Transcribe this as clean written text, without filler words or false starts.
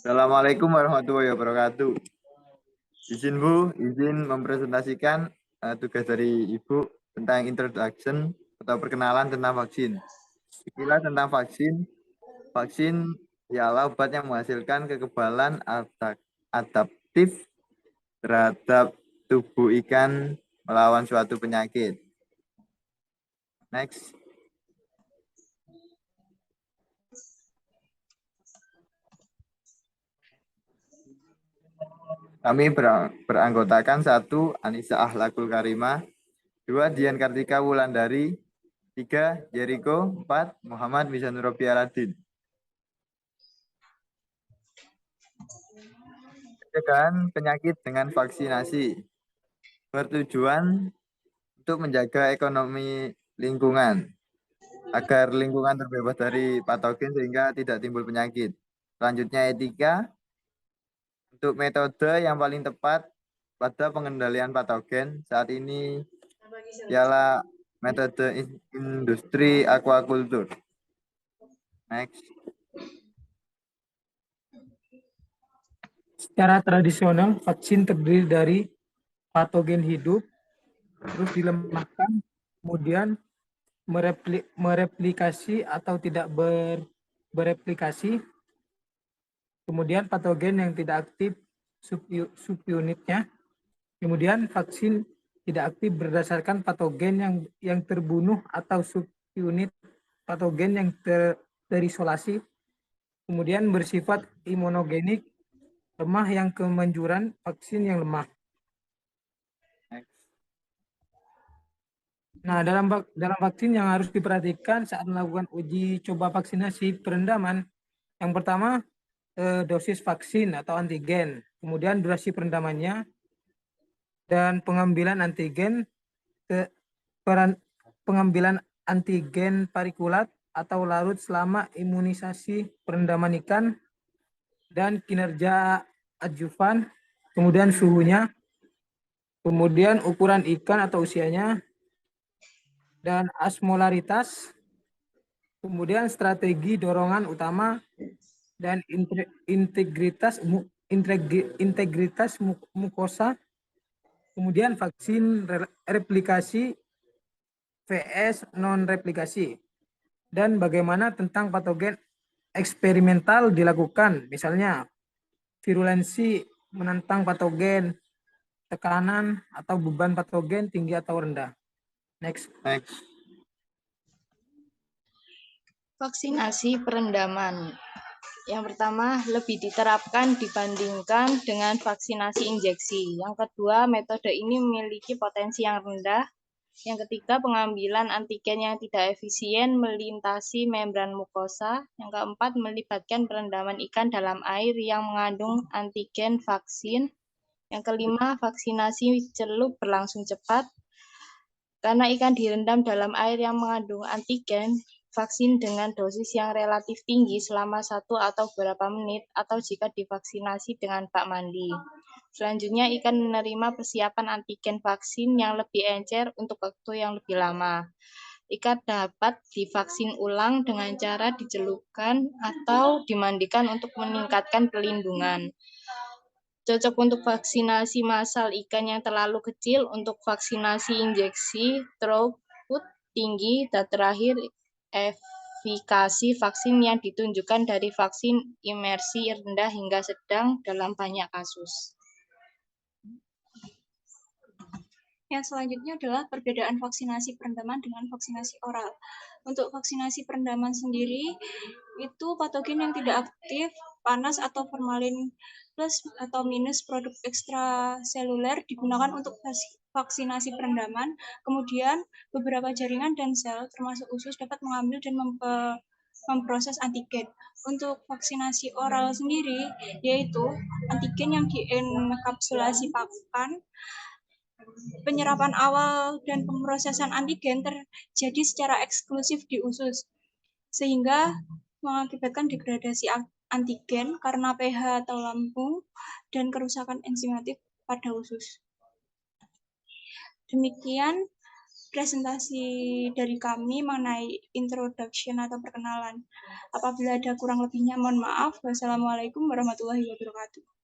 Assalamualaikum warahmatullahi wabarakatuh. Izin Bu, izin mempresentasikan tugas dari Ibu tentang introduction atau perkenalan tentang vaksin. Sekilas tentang vaksin, vaksin ialah obat yang menghasilkan kekebalan adaptif terhadap tubuh ikan melawan suatu penyakit. Next. Kami beranggotakan 1. Anissa Ahlakul Karimah, 2. Dian Kartika Wulandari, 3. Jericho, 4. Muhammad Mizanur Robi Aladin. Pencegahan penyakit dengan vaksinasi bertujuan untuk menjaga ekonomi lingkungan agar lingkungan terbebas dari patogen sehingga tidak timbul penyakit. Selanjutnya etika untuk metode yang paling tepat pada pengendalian patogen saat ini ialah metode industri aquaculture. Next. Secara tradisional, vaksin terdiri dari patogen hidup, terus dilemahkan, kemudian mereplikasi atau tidak bereplikasi, kemudian patogen yang tidak aktif subunitnya, kemudian vaksin tidak aktif berdasarkan patogen yang terbunuh atau subunit patogen yang terisolasi, kemudian bersifat imunogenik, lemah yang kemanjuran vaksin yang lemah. Nah, dalam vaksin yang harus diperhatikan saat melakukan uji coba vaksinasi perendaman, yang pertama dosis vaksin atau antigen, kemudian durasi perendamannya, dan pengambilan antigen parikulat atau larut selama imunisasi perendaman ikan, dan kinerja adjuvan, kemudian suhunya, kemudian ukuran ikan atau usianya, dan osmolaritas, kemudian strategi dorongan utama, dan integritas mukosa, kemudian vaksin replikasi vs non replikasi, dan bagaimana tentang patogen eksperimental dilakukan, misalnya virulensi menentang patogen, tekanan atau beban patogen tinggi atau rendah. Next. Vaksinasi perendaman. Yang pertama, lebih diterapkan dibandingkan dengan vaksinasi injeksi. Yang kedua, metode ini memiliki potensi yang rendah. Yang ketiga, pengambilan antigen yang tidak efisien melintasi membran mukosa. Yang keempat, melibatkan perendaman ikan dalam air yang mengandung antigen vaksin. Yang kelima, vaksinasi celup berlangsung cepat. Karena ikan direndam dalam air yang mengandung antigen vaksin dengan dosis yang relatif tinggi selama 1 atau beberapa menit, atau jika divaksinasi dengan bak mandi. Selanjutnya, ikan menerima persiapan antigen vaksin yang lebih encer untuk waktu yang lebih lama. Ikan dapat divaksin ulang dengan cara dicelupkan atau dimandikan untuk meningkatkan perlindungan. Cocok untuk vaksinasi massal ikan yang terlalu kecil, untuk vaksinasi injeksi throughput tinggi, dan terakhir efikasi vaksin yang ditunjukkan dari vaksin imersi rendah hingga sedang dalam banyak kasus. Yang selanjutnya adalah perbedaan vaksinasi perendaman dengan vaksinasi oral. Untuk vaksinasi perendaman sendiri, itu patogen yang tidak aktif, panas atau formalin plus atau minus produk ekstraseluler digunakan untuk vaksinasi perendaman. Kemudian beberapa jaringan dan sel termasuk usus dapat mengambil dan memproses antigen. Untuk vaksinasi oral sendiri, yaitu antigen yang dienkapsulasi pakan, penyerapan awal dan pemrosesan antigen terjadi secara eksklusif di usus, sehingga mengakibatkan degradasi antigen karena pH atau lambung dan kerusakan enzimatik pada usus. Demikian presentasi dari kami mengenai introduction atau perkenalan. Apabila ada kurang lebihnya, mohon maaf. Wassalamualaikum warahmatullahi wabarakatuh.